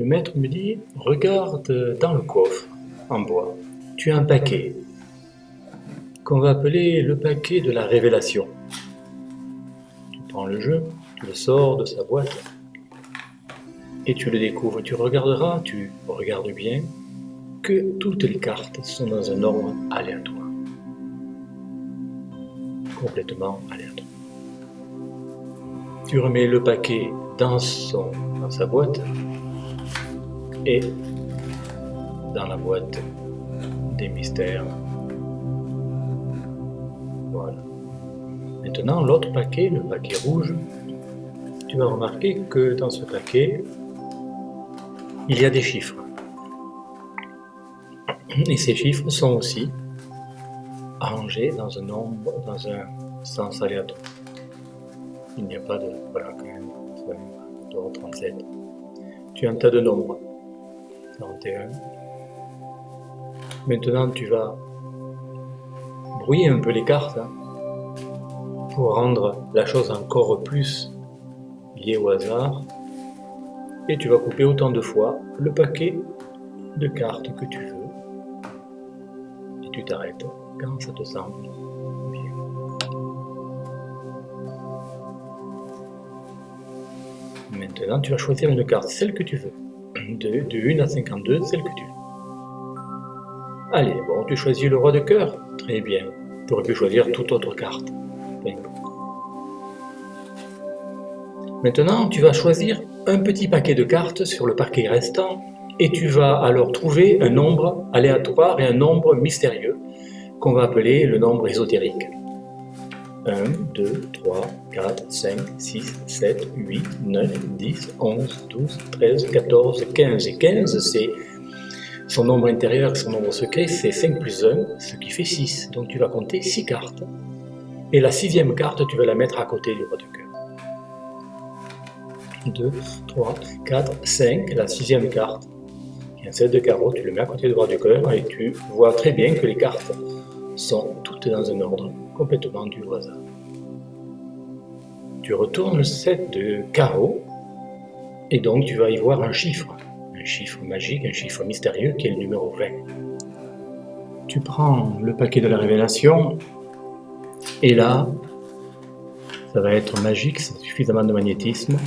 maître me dit, regarde dans le coffre en bois, tu as un paquet qu'on va appeler le paquet de la révélation. Tu prends le jeu, tu le sors de sa boîte et tu le découvres. Tu regarderas, tu regardes bien, que toutes les cartes sont dans un ordre aléatoire. Complètement aléatoire. Tu remets le paquet dans sa boîte et dans la boîte des mystères. Voilà. Maintenant, l'autre paquet, le paquet rouge, tu vas remarquer que dans ce paquet, il y a des chiffres. Et ces chiffres sont aussi rangés dans un sens aléatoire. Il n'y a pas de 15, 37. Tu as un tas de nombres. 41. Maintenant, tu vas brouiller un peu les cartes pour rendre la chose encore plus liée au hasard. Et tu vas couper autant de fois le paquet de cartes que tu veux. Et tu t'arrêtes quand ça te semble bien. Maintenant, tu vas choisir une carte, celle que tu veux. De 1 à 52, celle que tu veux. Allez, bon, tu choisis le roi de cœur. Très bien. Tu aurais pu choisir toute autre carte. Maintenant, tu vas choisir un petit paquet de cartes sur le paquet restant et tu vas alors trouver un nombre aléatoire et un nombre mystérieux qu'on va appeler le nombre ésotérique. 1, 2, 3, 4, 5, 6, 7, 8, 9, 10, 11, 12, 13, 14, 15. Et 15, c'est son nombre intérieur, son nombre secret, c'est 5 plus 1, ce qui fait 6. Donc tu vas compter 6 cartes. Et la 6e carte, tu vas la mettre à côté du roi de cœur. 2, 3, 4, 5, la 6e carte. Il y a un 7 de carreau, tu le mets à côté du roi de cœur et tu vois très bien que les cartes sont toutes dans un ordre complètement dû au hasard. Tu retournes le 7 de carreau et donc tu vas y voir un chiffre magique, un chiffre mystérieux qui est le numéro 20. Tu prends le paquet de la révélation et là, ça va être magique, c'est suffisamment de magnétisme.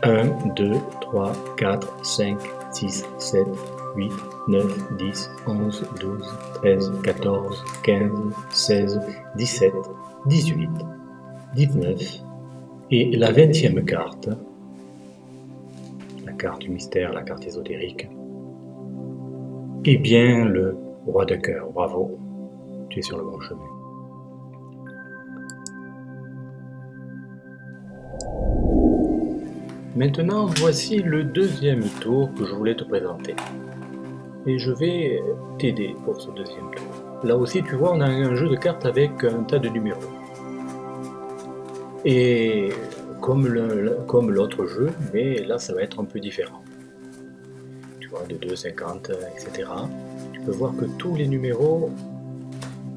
1, 2, 3, 4, 5, 6, 7, 8, 9, 10, 11, 12, 13, 14, 15, 16, 17, 18, 19 et la 20e carte, la carte du mystère, la carte ésotérique, et bien le roi de cœur. Bravo, tu es sur le bon chemin. Maintenant, voici le deuxième tour que je voulais te présenter. Et je vais t'aider pour ce deuxième tour. Là aussi, tu vois, on a un jeu de cartes avec un tas de numéros. Et comme l'autre jeu, mais là, ça va être un peu différent. Tu vois, de 2, 50, etc. Tu peux voir que tous les numéros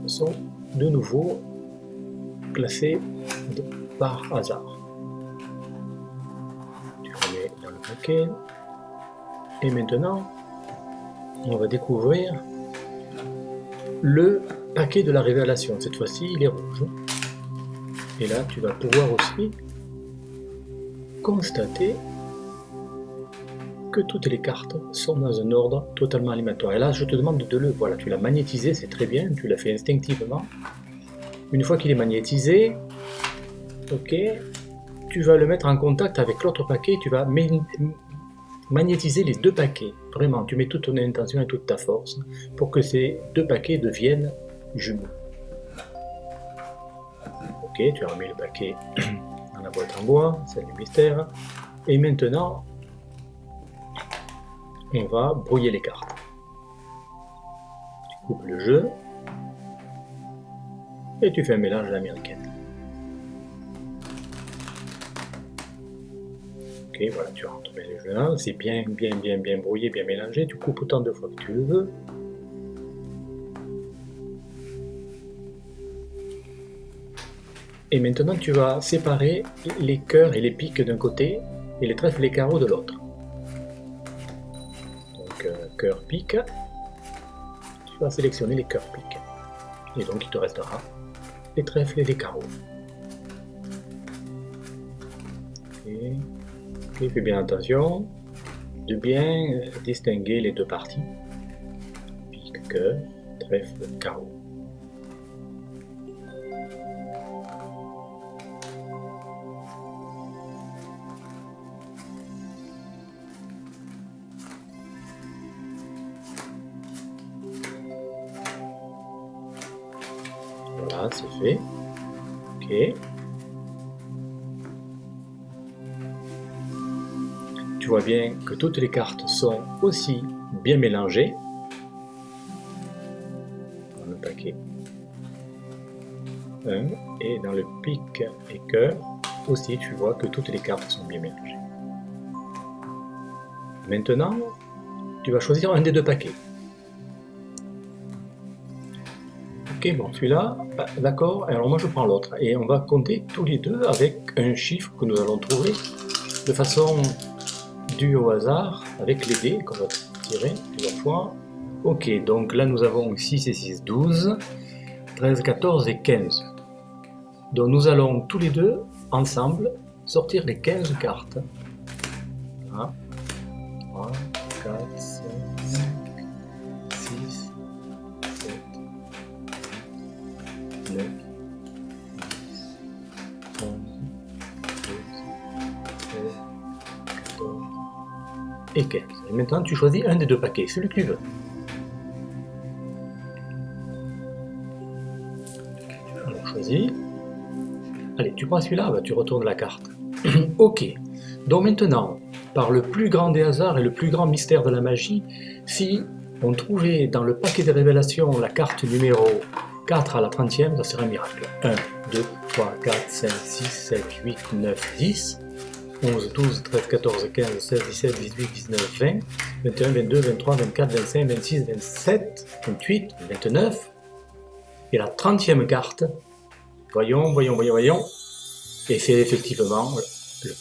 sont de nouveau classés par hasard. Dans le paquet. Et maintenant, on va découvrir le paquet de la révélation. Cette fois-ci, il est rouge. Et là, tu vas pouvoir aussi constater que toutes les cartes sont dans un ordre totalement aléatoire. Et là, je te demande de le... Voilà, tu l'as magnétisé, c'est très bien, tu l'as fait instinctivement. Une fois qu'il est magnétisé, ok, tu vas le mettre en contact avec l'autre paquet, tu vas magnétiser les deux paquets. Vraiment, tu mets toute ton intention et toute ta force pour que ces deux paquets deviennent jumeaux. Ok, tu as remis le paquet dans la boîte en bois, c'est du mystère. Et maintenant, on va brouiller les cartes. Tu coupes le jeu et tu fais un mélange à l'américaine. Ok, voilà, tu rentres bien le jeu là, c'est bien brouillé, bien mélangé, tu coupes autant de fois que tu le veux. Et maintenant, tu vas séparer les cœurs et les piques d'un côté et les trèfles et les carreaux de l'autre. Donc, cœur, pique. Tu vas sélectionner les cœurs, piques. Et donc, il te restera les trèfles et les carreaux. Et fais bien attention de bien distinguer les deux parties. Pique, cœur, trèfle, carreau. Voilà, c'est fait. Ok. Tu vois bien que toutes les cartes sont aussi bien mélangées dans le paquet 1 et dans le pique et cœur aussi tu vois que toutes les cartes sont bien mélangées. Maintenant, tu vas choisir un des deux paquets. Ok, bon, celui-là, d'accord, alors moi je prends l'autre et on va compter tous les deux avec un chiffre que nous allons trouver de façon due au hasard avec les dés qu'on va tirer plusieurs fois. Ok, donc là nous avons 6 et 6, 12, 13, 14 et 15. Donc nous allons tous les deux, ensemble, sortir les 15 cartes. 1, 3, 4, 5, 6, 7, 9, 10, 11, 12, 13, 14 et 15. Et maintenant tu choisis un des deux paquets, celui que tu veux. Alors choisis. Allez, tu prends celui-là, tu retournes la carte. Ok. Donc maintenant, par le plus grand des hasards et le plus grand mystère de la magie, si on trouvait dans le paquet de révélations la carte numéro 4 à la 30e, ça serait un miracle. 1, 2, 3, 4, 5, 6, 7, 8, 9, 10, 11, 12, 13, 14, 15, 16, 17, 18, 19, 20, 21, 22, 23, 24, 25, 26, 27, 28, 29. Et la 30e carte, voyons. Et c'est effectivement le